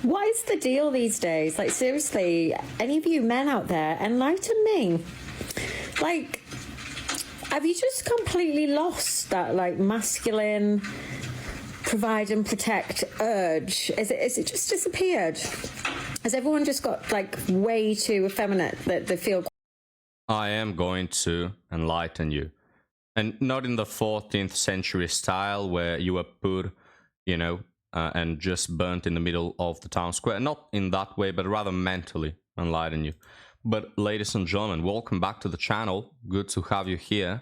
What is the deal these days? Like, seriously, any of you men out there, enlighten me. Like, have you just completely lost that, like, masculine provide and protect urge? Is it just disappeared? Has everyone just got, like, way too effeminate that they feel... I am going to enlighten you. And not in the 14th century style where you were put, you know, and just burnt in the middle of the town square. Not in that way, but rather mentally enlighten you. But ladies and gentlemen, welcome back to the channel. Good to have you here.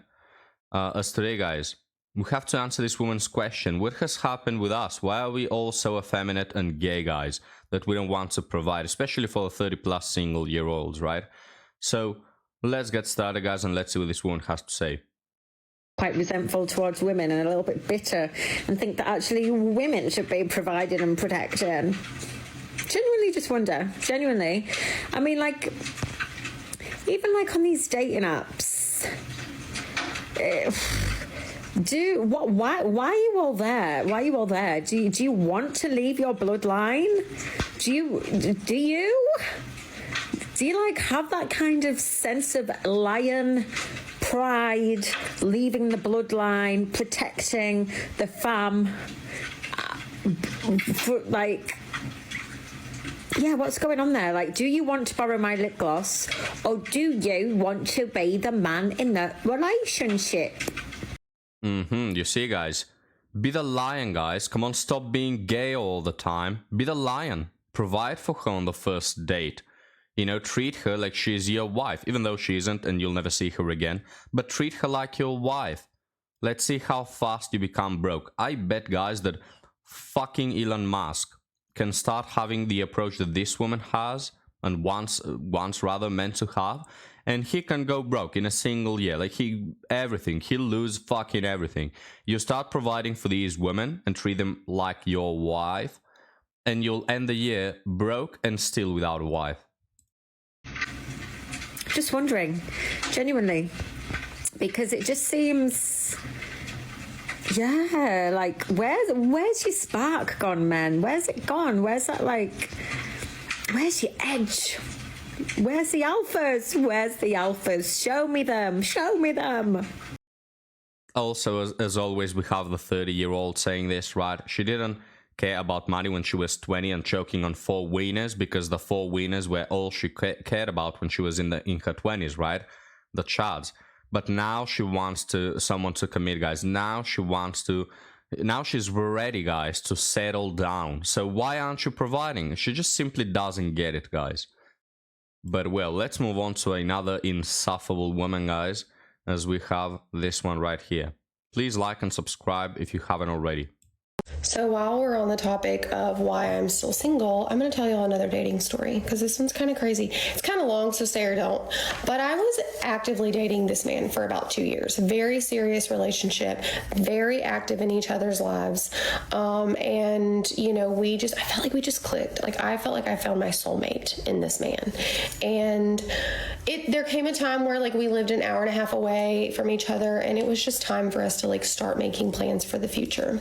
As today, guys, we have to answer this woman's question. What has happened with us? Why are we all so effeminate and gay, guys, that we don't want to provide, especially for the 30-plus single-year-olds, right? So let's get started, guys, and let's see what this woman has to say. Quite resentful towards women and a little bit bitter and think that actually women should be provided and protected. Genuinely just wonder, genuinely. I mean, like, even like on these dating apps, why are you all there? Why are you all there? Do you want to leave your bloodline? Do you like have that kind of sense of lion pride, leaving the bloodline, protecting the fam? Like, yeah, what's going on there? Like, do you want to borrow my lip gloss, or do you want to be the man in the relationship? You see, guys, be the lion, guys. Come on, stop being gay all the time. Be the lion. Provide for her on the first date. You know, treat her like she's your wife, even though she isn't and you'll never see her again. But treat her like your wife. Let's see how fast you become broke. I bet, guys, that fucking Elon Musk can start having the approach that this woman has and once rather meant to have, and he can go broke in a single year. Like, he'll lose fucking everything. You start providing for these women and treat them like your wife, and you'll end the year broke and still without a wife. Just wondering, genuinely, because it just seems, yeah, like, where's your spark gone, man? Where's it gone? Where's that, like, where's your edge? Where's the alphas? Where's the alphas? Show me them. Show me them. Also, as always, we have the 30-year-old saying this, right? She didn't care about money when she was 20 and choking on 4 wieners, because the 4 wieners were all she cared about when she was in her 20s, right? The chads. But now she wants someone to commit, guys. Now she's ready, guys, to settle down. So why aren't you providing? She just simply doesn't get it, guys. But well, let's move on to another insufferable woman, guys, as we have this one right here. Please like and subscribe if you haven't already. So while we're on the topic of why I'm still single, I'm going to tell you all another dating story, because this one's kind of crazy. It's kind of long, so say or don't. But I was actively dating this man for about 2 years. Very serious relationship, very active in each other's lives. And, you know, I felt like we just clicked. Like, I felt like I found my soulmate in this man. And there came a time where, like, we lived an hour and a half away from each other, and it was just time for us to, like, start making plans for the future.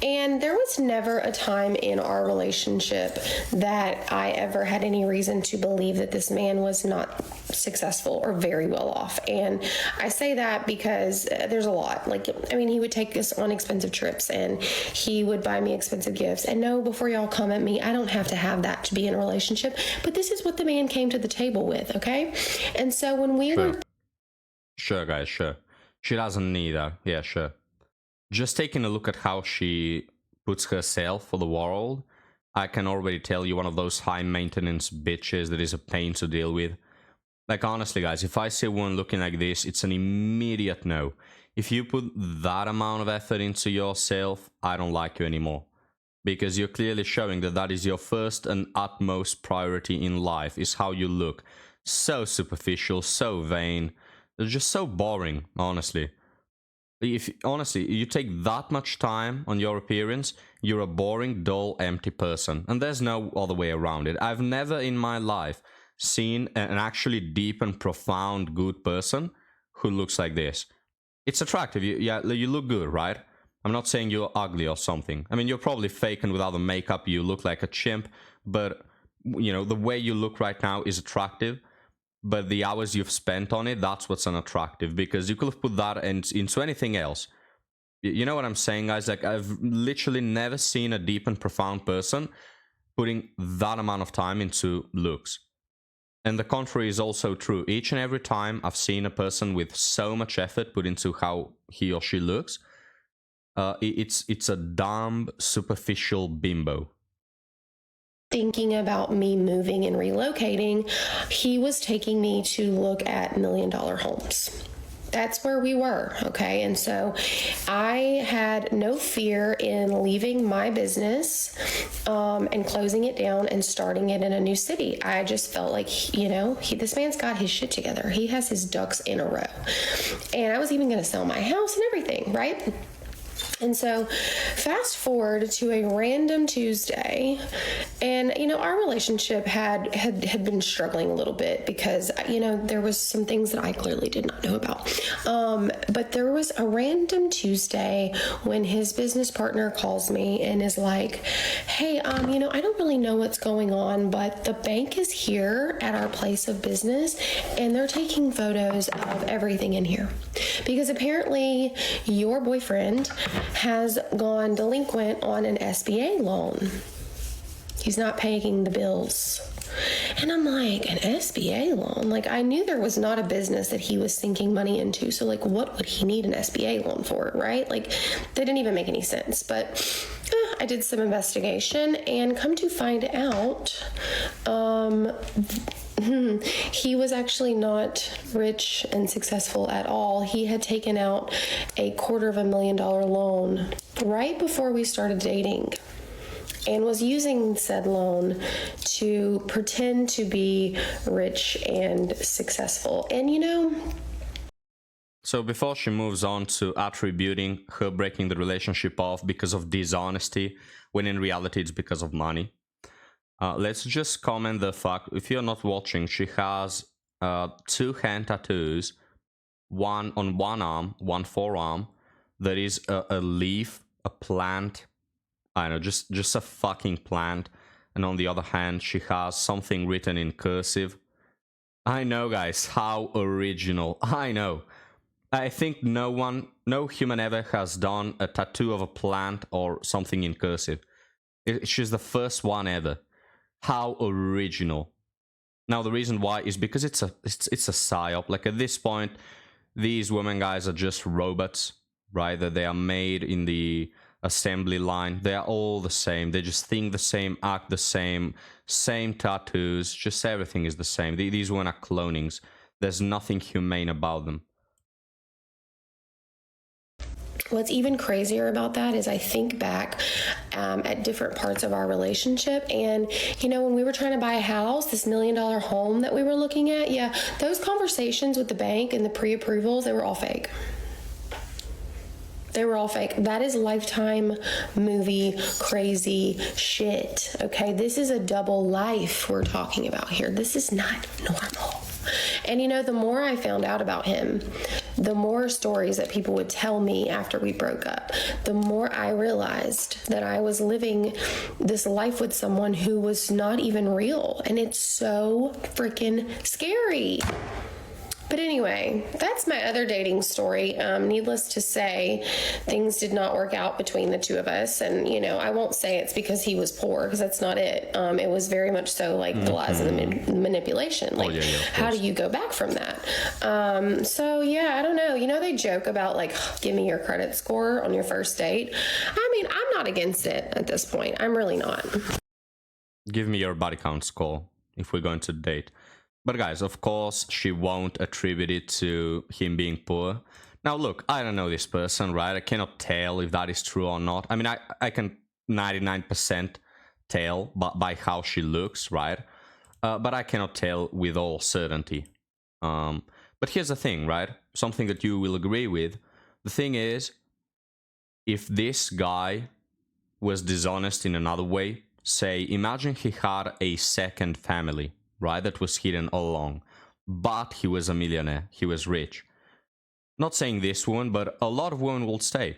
And there was never a time in our relationship that I ever had any reason to believe that this man was not successful or very well off. And I say that because there's a lot. Like, I mean, he would take us on expensive trips and he would buy me expensive gifts. And no, before y'all come at me, I don't have to have that to be in a relationship. But this is what the man came to the table with, okay? And so when we were... Sure, guys, sure. She doesn't need that. Yeah, sure. Just taking a look at how she puts herself for the world, I can already tell you one of those high-maintenance bitches that is a pain to deal with. Like, honestly, guys, if I see one looking like this, it's an immediate no. If you put that amount of effort into yourself, I don't like you anymore. Because you're clearly showing that that is your first and utmost priority in life, is how you look. So superficial, so vain. They're just so boring, honestly. If honestly you take that much time on your appearance, you're a boring, dull, empty person, and there's no other way around it. I've never in my life seen an actually deep and profound good person who looks like this. It's attractive. You look good, right? I'm not saying you're ugly or something. I mean, you're probably fake and without the makeup you look like a chimp, but, you know, the way you look right now is attractive, but the hours you've spent on it, that's what's unattractive, because you could have put that into anything else. You know what I'm saying, guys? Like, I've literally never seen a deep and profound person putting that amount of time into looks. And the contrary is also true. Each and every time I've seen a person with so much effort put into how he or she looks, it's a dumb, superficial bimbo. Thinking about me moving and relocating, he was taking me to look at $1 million homes. That's where we were, okay? And so I had no fear in leaving my business and closing it down and starting it in a new city. I just felt like, you know, this man's got his shit together. He has his ducks in a row. And I was even going to sell my house and everything, right? And so fast forward to a random Tuesday, and, you know, our relationship had been struggling a little bit because, you know, there was some things that I clearly did not know about. But there was a random Tuesday when his business partner calls me and is like, hey, you know, I don't really know what's going on, but the bank is here at our place of business and they're taking photos of everything in here. Because apparently your boyfriend has gone delinquent on an SBA loan. He's not paying the bills. And I'm like, an SBA loan? Like, I knew there was not a business that he was sinking money into. So, like, what would he need an SBA loan for, right? Like, that didn't even make any sense. But I did some investigation and come to find out, he was actually not rich and successful at all. He had taken out a $250,000 loan right before we started dating and was using said loan to pretend to be rich and successful. And, you know... So before she moves on to attributing her breaking the relationship off because of dishonesty, when in reality it's because of money, let's just comment the fact, if you're not watching, she has 2 hand tattoos, one on one arm, one forearm, that is a leaf, a plant, I don't know, just a fucking plant, and on the other hand, she has something written in cursive. I know, guys, how original, I know. I think no human ever has done a tattoo of a plant or something in cursive. She's the first one ever. How original. Now the reason why is because it's a psyop. Like, at this point, these women, guys, are just robots, right? That they are made in the assembly line. They are all the same. They just think the same, act the same tattoos. Just everything is the same. These women are clonings. There's nothing humane about them. What's even crazier about that is I think back at different parts of our relationship, and, you know, when we were trying to buy a house, this $1 million home that we were looking at, yeah, those conversations with the bank and the pre-approvals, they were all fake. They were all fake. That is Lifetime movie crazy shit, okay? This is a double life we're talking about here. This is not normal. And, you know, the more I found out about him, the more stories that people would tell me after we broke up, the more I realized that I was living this life with someone who was not even real. And it's so freaking scary. But anyway, that's my other dating story. Needless to say, things did not work out between the two of us. And, you know, I won't say it's because he was poor, because that's not it. It was very much so like the lies and the manipulation. Like, how do you go back from that? So, yeah, I don't know. You know, they joke about, like, give me your credit score on your first date. I mean, I'm not against it at this point. I'm really not. Give me your body count score if we're going to date. But guys, of course, she won't attribute it to him being poor. Now, look, I don't know this person, right? I cannot tell if that is true or not. I mean, I can 99% tell by how she looks, right? But I cannot tell with all certainty. But here's the thing, right? Something that you will agree with. The thing is, if this guy was dishonest in another way, say, imagine he had a second family, right, that was hidden all along, but he was a millionaire, he was rich. Not saying this woman, but a lot of women will stay.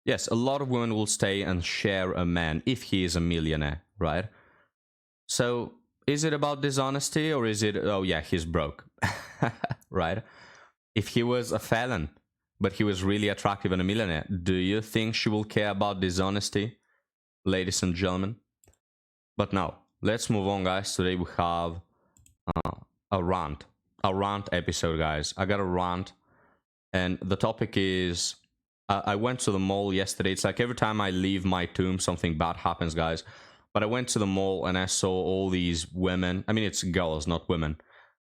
Yes, a lot of women will stay and share a man if he is a millionaire, right? So, is it about dishonesty or is it, oh yeah, he's broke, right? If he was a felon, but he was really attractive and a millionaire, do you think she will care about dishonesty, ladies and gentlemen? But now, let's move on, guys. Today we have a rant episode, guys. I got a rant, and the topic is I went to the mall yesterday. It's like every time I leave my tomb, something bad happens, guys. But I went to the mall and I saw all these women. I mean, it's girls, not women.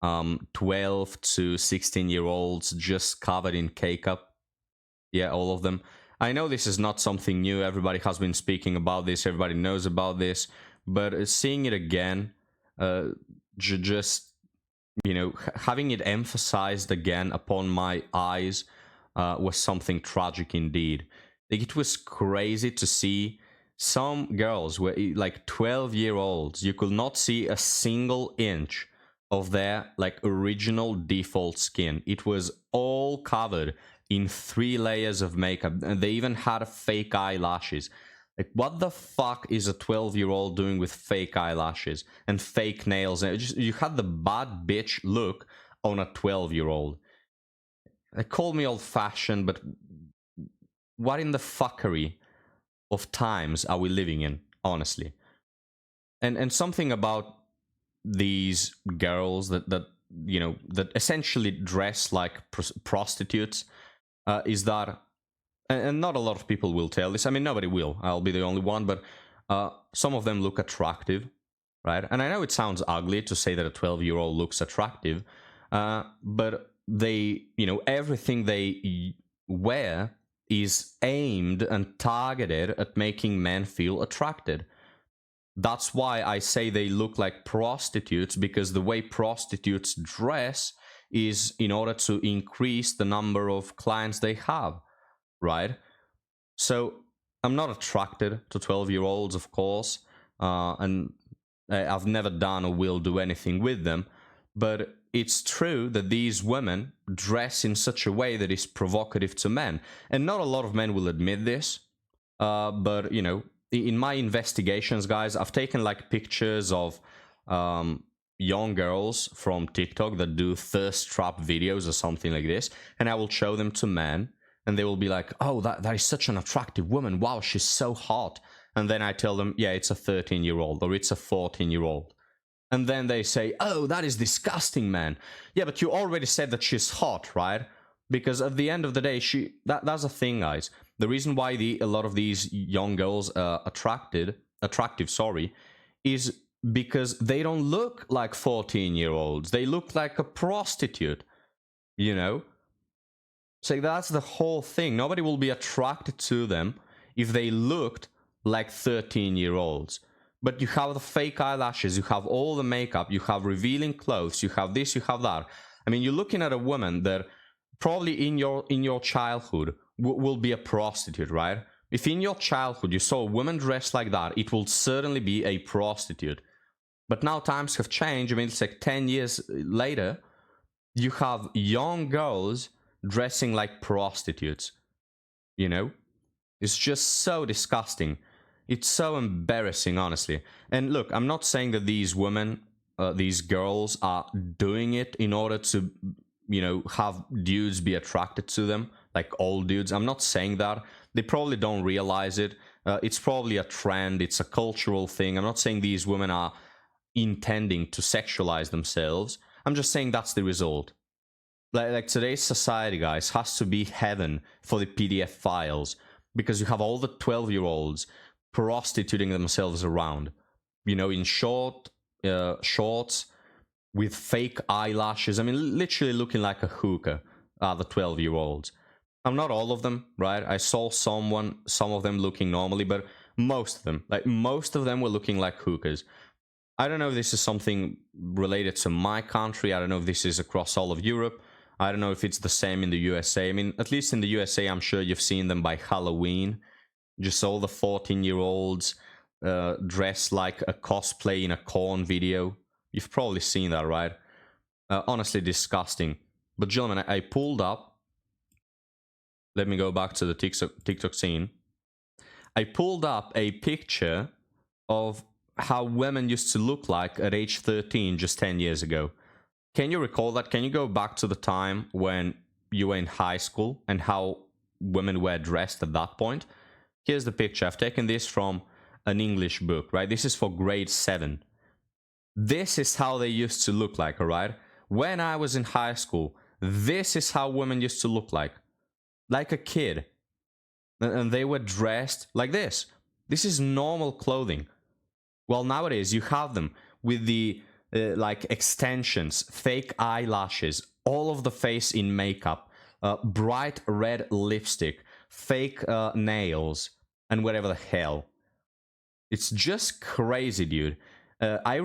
12 to 16-year-olds just covered in K-cup. Yeah, all of them. I know this is not something new. Everybody has been speaking about this. Everybody knows about this. But seeing it again, just, you know, having it emphasized again upon my eyes was something tragic indeed. Like, it was crazy to see some girls were like 12-year-olds. You could not see a single inch of their like original default skin. It was all covered in 3 layers of makeup, and they even had fake eyelashes. Like, what the fuck is a 12-year-old doing with fake eyelashes and fake nails? And you had the bad bitch look on a 12-year-old. They call me old-fashioned, but what in the fuckery of times are we living in, honestly? And something about these girls that you know, that essentially dress like prostitutes is that, and not a lot of people will tell this. I mean, nobody will. I'll be the only one, but some of them look attractive, right? And I know it sounds ugly to say that a 12-year-old looks attractive, but they, you know, everything they wear is aimed and targeted at making men feel attracted. That's why I say they look like prostitutes, because the way prostitutes dress is in order to increase the number of clients they have, right? So I'm not attracted to 12-year-olds, of course, and I've never done or will do anything with them, but it's true that these women dress in such a way that is provocative to men. And not a lot of men will admit this, but, you know, in my investigations, guys, I've taken like pictures of young girls from TikTok that do thirst trap videos or something like this, and I will show them to men, and they will be like, oh, that is such an attractive woman. Wow, she's so hot. And then I tell them, yeah, it's a 13-year-old or it's a 14-year-old. And then they say, oh, that is disgusting, man. Yeah, but you already said that she's hot, right? Because at the end of the day, that's a thing, guys. The reason why a lot of these young girls are attractive, is because they don't look like 14-year-olds. They look like a prostitute, you know? So that's the whole thing. Nobody will be attracted to them if they looked like 13-year-olds. But you have the fake eyelashes, you have all the makeup, you have revealing clothes, you have this, you have that. I mean, you're looking at a woman that probably in your childhood will be a prostitute, right? If in your childhood you saw a woman dressed like that, it will certainly be a prostitute. But now times have changed. I mean, it's like 10 years later, you have young girls dressing like prostitutes, you know? It's just so disgusting. It's so embarrassing, honestly. And look, I'm not saying that these women, these girls are doing it in order to, you know, have dudes be attracted to them, like old dudes. I'm not saying that. They probably don't realize it. It's probably a trend. It's a cultural thing. I'm not saying these women are intending to sexualize themselves. I'm just saying that's the result. Like today's society, guys, has to be heaven for the PDF files, because you have all the 12-year-olds prostituting themselves around, you know, in shorts with fake eyelashes. I mean, literally looking like a hooker are the 12-year-olds. I'm not all of them, right? I saw some of them looking normally, but most of them were looking like hookers. I don't know if this is something related to my country. I don't know if this is across all of Europe. I don't know if it's the same in the USA. I mean, at least in the USA, I'm sure you've seen them by Halloween. Just all the 14-year-olds dressed like a cosplay in a corn video. You've probably seen that, right? Honestly, disgusting. But gentlemen, I pulled up. Let me go back to the TikTok scene. I pulled up a picture of how women used to look like at age 13 just 10 years ago. Can you recall that? Can you go back to the time when you were in high school and how women were dressed at that point? Here's the picture. I've taken this from an English book, right? This is for grade 7. This is how they used to look like, all right? When I was in high school, this is how women used to look like a kid. And they were dressed like this. This is normal clothing. Well, nowadays you have them with the like extensions, fake eyelashes, all of the face in makeup, bright red lipstick, fake nails, and whatever the hell. It's just crazy, dude. I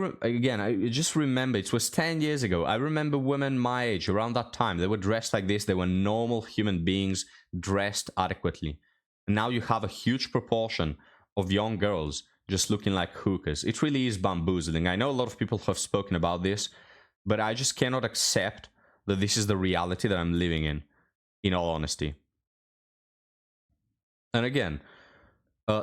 just remember it was 10 years ago. I remember women my age around that time. They were dressed like this. They were normal human beings dressed adequately. And now you have a huge proportion of young girls just looking like hookers. It really is bamboozling. I know a lot of people have spoken about this, but I just cannot accept that this is the reality that I'm living in all honesty. And again,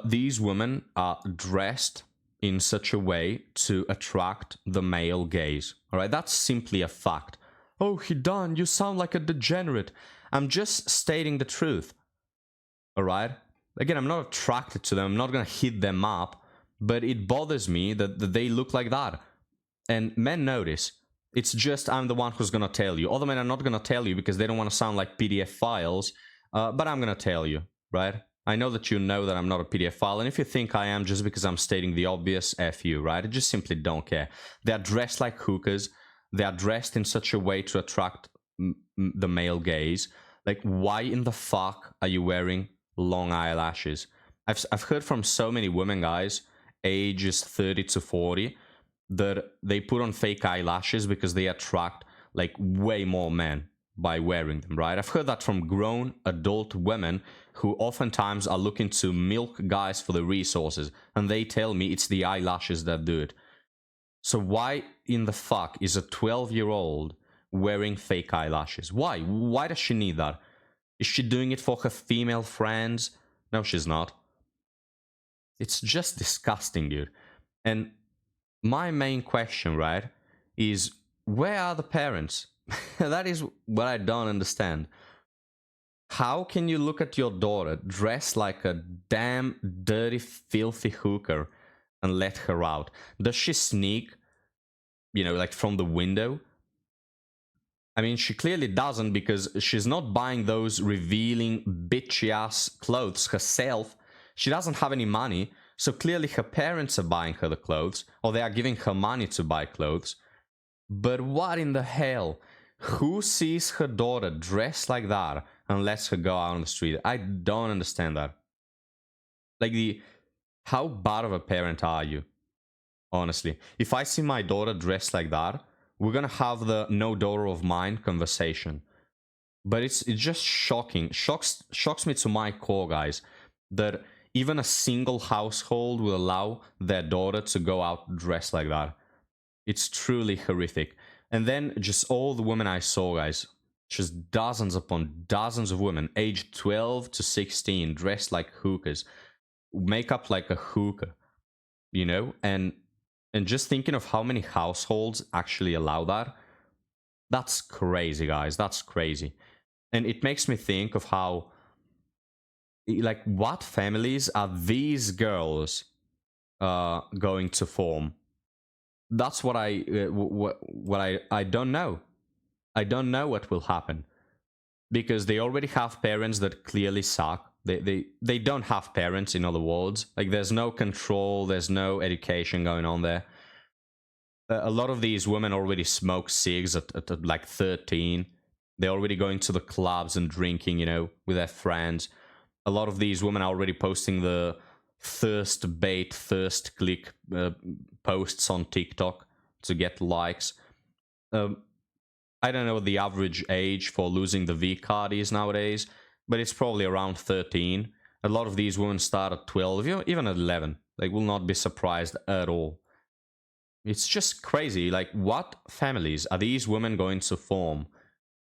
these women are dressed in such a way to attract the male gaze. All right, that's simply a fact. Oh, Hidan, you sound like a degenerate. I'm just stating the truth. All right? Again, I'm not attracted to them. I'm not going to hit them up, but it bothers me that they look like that. And men notice. It's just I'm the one who's going to tell you. Other men are not going to tell you because they don't want to sound like PDF files, but I'm going to tell you, right? I know that you know that I'm not a PDF file, and if you think I am just because I'm stating the obvious, F you, right? I just simply don't care. They are dressed like hookers. They are dressed in such a way to attract the male gaze. Like, why in the fuck are you wearing long eyelashes? I've heard from so many women, guys, ages 30 to 40, that they put on fake eyelashes because they attract, like, way more men by wearing them, right? I've heard that from grown adult women who oftentimes are looking to milk guys for the resources, and they tell me it's the eyelashes that do it. So why in the fuck is a 12-year-old wearing fake eyelashes? Why? Why does she need that? Is she doing it for her female friends? No, she's not. It's just disgusting, dude. And my main question, right, is where are the parents? That is what I don't understand. How can you look at your daughter dressed like a damn dirty, filthy hooker and let her out? Does she sneak, like from the window? I mean, she clearly doesn't, because she's not buying those revealing bitchy-ass clothes herself. She doesn't have any money, so clearly her parents are buying her the clothes, or they are giving her money to buy clothes. But what in the hell? Who sees her daughter dressed like that and lets her go out on the street? I don't understand that. Like, how bad of a parent are you? Honestly, if I see my daughter dressed like that, we're gonna have the no daughter of mine conversation. But it's just shocking. Shocks me to my core, guys, that even a single household will allow their daughter to go out dressed like that. It's truly horrific. And then just all the women I saw, guys, just dozens upon dozens of women, aged 12 to 16, dressed like hookers, makeup like a hooker, and just thinking of how many households actually allow that, that's crazy, guys. That's crazy. And it makes me think of how, like, what families are these girls going to form? That's what I don't know. I don't know what will happen, because they already have parents that clearly suck. They don't have parents, in other words. Like, there's no control, there's no education going on there. A lot of these women already smoke cigs at like 13. They're already going to the clubs and drinking, with their friends. A lot of these women are already posting the thirst bait, thirst click posts on TikTok to get likes. I don't know what the average age for losing the V card is nowadays, but it's probably around 13. A lot of these women start at 12, even at 11. Like, will not be surprised at all. It's just crazy. Like, what families are these women going to form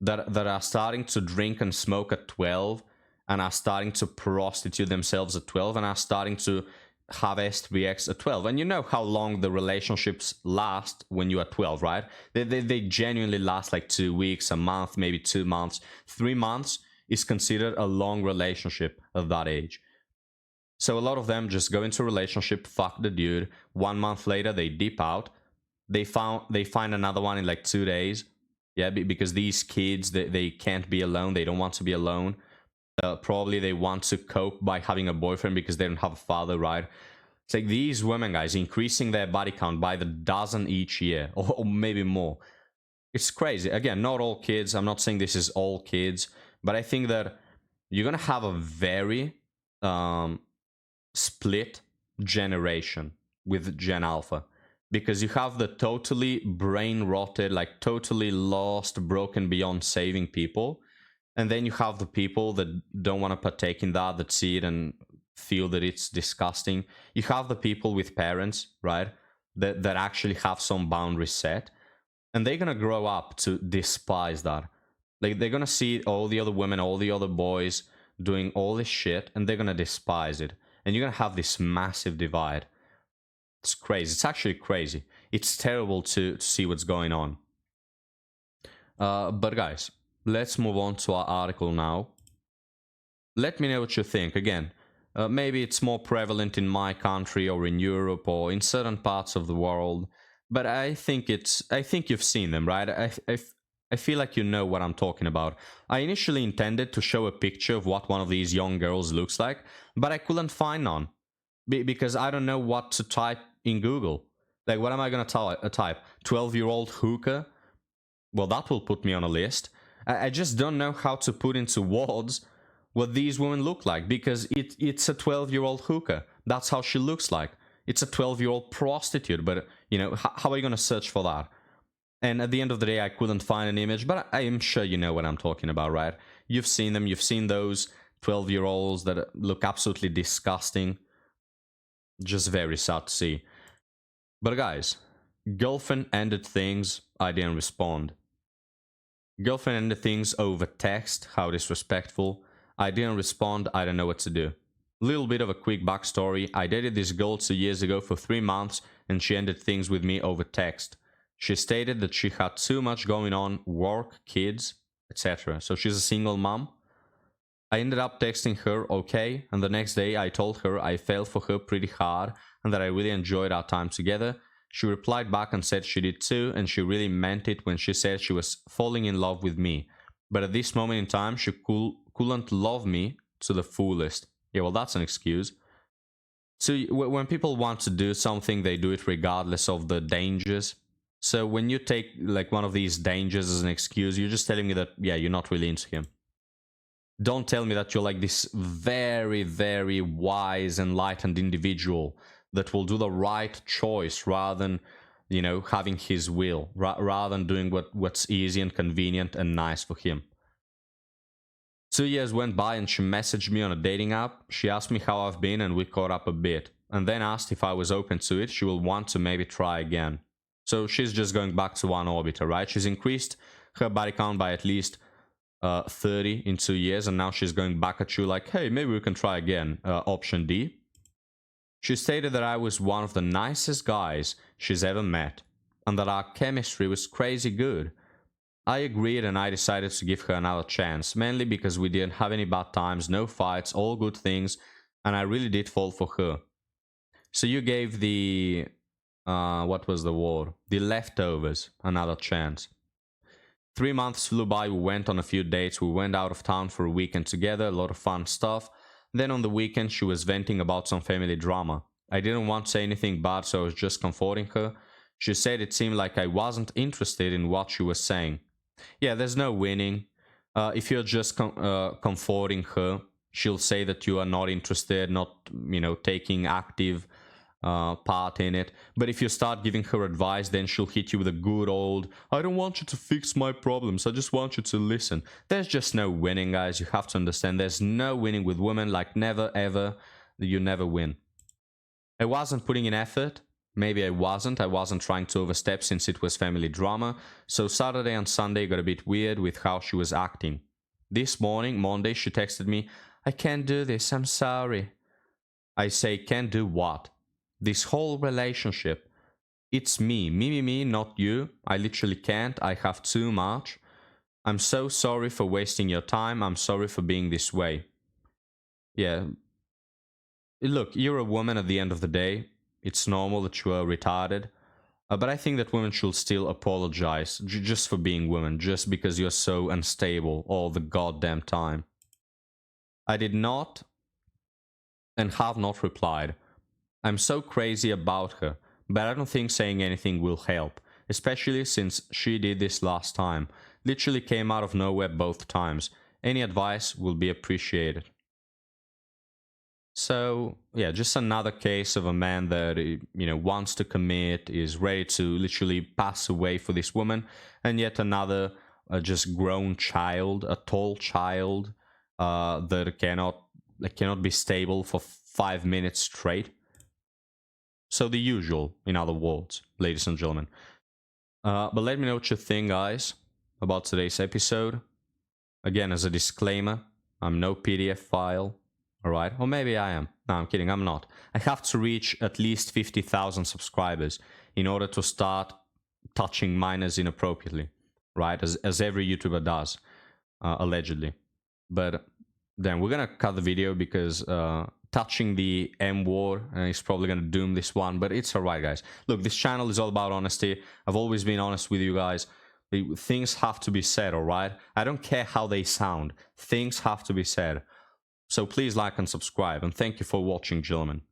that are starting to drink and smoke at 12 and are starting to prostitute themselves at 12 and are starting to have SPX at 12. And you know how long the relationships last when you are 12, right? They genuinely last like 2 weeks, a month, maybe 2 months. 3 months is considered a long relationship at that age. So a lot of them just go into a relationship, fuck the dude. 1 month later, they dip out. They find another one in like 2 days. Yeah, because these kids, they can't be alone. They don't want to be alone. Probably they want to cope by having a boyfriend because they don't have a father, right? It's like these women, guys, increasing their body count by the dozen each year, or maybe more. It's crazy. Again, not all kids. I'm not saying this is all kids, but I think that you're going to have a very split generation with Gen Alpha. Because you have the totally brain-rotted, like totally lost, broken beyond saving people. And then you have the people that don't want to partake in that see it and feel that it's disgusting. You have the people with parents, right, that actually have some boundaries set. And they're going to grow up to despise that. Like, they're going to see all the other women, all the other boys doing all this shit, and they're going to despise it. And you're going to have this massive divide. It's crazy. It's actually crazy. It's terrible to see what's going on. But guys, let's move on to our article now. Let me know what you think. Again, maybe it's more prevalent in my country or in Europe or in certain parts of the world. But I think you've seen them, right? I feel like you know what I'm talking about. I initially intended to show a picture of what one of these young girls looks like, but I couldn't find none. Because I don't know what to type in Google. Like, what am I going to type? 12-year-old hooker? Well, that will put me on a list. I just don't know how to put into words what these women look like, because it's a 12-year-old hooker. That's how she looks like. It's a 12-year-old prostitute, but, you know, how are you going to search for that? And at the end of the day, I couldn't find an image, but I am sure you know what I'm talking about, right? You've seen them. You've seen those 12-year-olds that look absolutely disgusting. Just very sad to see. But guys, girlfriend ended things, I didn't respond. Girlfriend ended things over text, how disrespectful. I didn't respond, I don't know what to do. Little bit of a quick backstory. I dated this girl 2 years ago for 3 months and she ended things with me over text. She stated that she had too much going on, work, kids, etc. So she's a single mom. I ended up texting her okay, and the next day I told her I fell for her pretty hard and that I really enjoyed our time together. She replied back and said she did too, and she really meant it when she said she was falling in love with me. But at this moment in time, she couldn't love me to the fullest. Yeah, well, that's an excuse. So when people want to do something, they do it regardless of the dangers. So when you take like one of these dangers as an excuse, you're just telling me that, yeah, you're not really into him. Don't tell me that you're like this very, very wise, enlightened individual that will do the right choice rather than, you know, having his will, rather than doing what's easy and convenient and nice for him. 2 years went by and she messaged me on a dating app. She asked me how I've been and we caught up a bit. And then asked if I was open to it. She will want to maybe try again. So she's just going back to one orbiter, right? She's increased her body count by at least 30 in 2 years, and now she's going back at you like, hey, maybe we can try again. Option D. She stated that I was one of the nicest guys she's ever met, and that our chemistry was crazy good. I agreed and I decided to give her another chance, mainly because we didn't have any bad times, no fights, all good things, and I really did fall for her. So you gave the, what was the word? The leftovers another chance. 3 months flew by, we went on a few dates, we went out of town for a weekend together, a lot of fun stuff. Then on the weekend she was venting about some family drama. I didn't want to say anything bad, so I was just comforting her. She said it seemed like I wasn't interested in what she was saying. Yeah, there's no winning. If you're just comforting her, she'll say that you are not interested, not, you know, taking active part in it. But if you start giving her advice, then she'll hit you with a good old, I don't want you to fix my problems, I just want you to listen. There's just no winning, guys. You have to understand there's no winning with women. Like, never ever. You never win. I wasn't putting in effort. Maybe I wasn't trying to overstep since it was family drama. So Saturday and Sunday got a bit weird with how she was acting. This morning, Monday, she texted me, I can't do this, I'm sorry. I say, can't do what? This whole relationship. It's me, not you. I literally can't, I have too much. I'm so sorry for wasting your time, I'm sorry for being this way. Yeah. Look, you're a woman at the end of the day. It's normal that you are retarded. But I think that women should still apologize just for being women, just because you're so unstable all the goddamn time. I did not and have not replied. I'm so crazy about her, but I don't think saying anything will help, especially since she did this last time. Literally came out of nowhere both times. Any advice will be appreciated. So, yeah, just another case of a man that, wants to commit, is ready to literally pass away for this woman, and yet another just grown child, a tall child, that cannot be stable for 5 minutes straight. So the usual, in other words, ladies and gentlemen. But let me know what you think, guys, about today's episode. Again, as a disclaimer, I'm no PDF file. Alright, or maybe I am. No, I'm kidding, I'm not. I have to reach at least 50,000 subscribers in order to start touching minors inappropriately, right? As every YouTuber does, allegedly. But then we're gonna cut the video because touching the M word is probably gonna doom this one, but it's alright, guys. Look, this channel is all about honesty. I've always been honest with you guys. Things have to be said, alright? I don't care how they sound. Things have to be said. So please like and subscribe, and thank you for watching, gentlemen.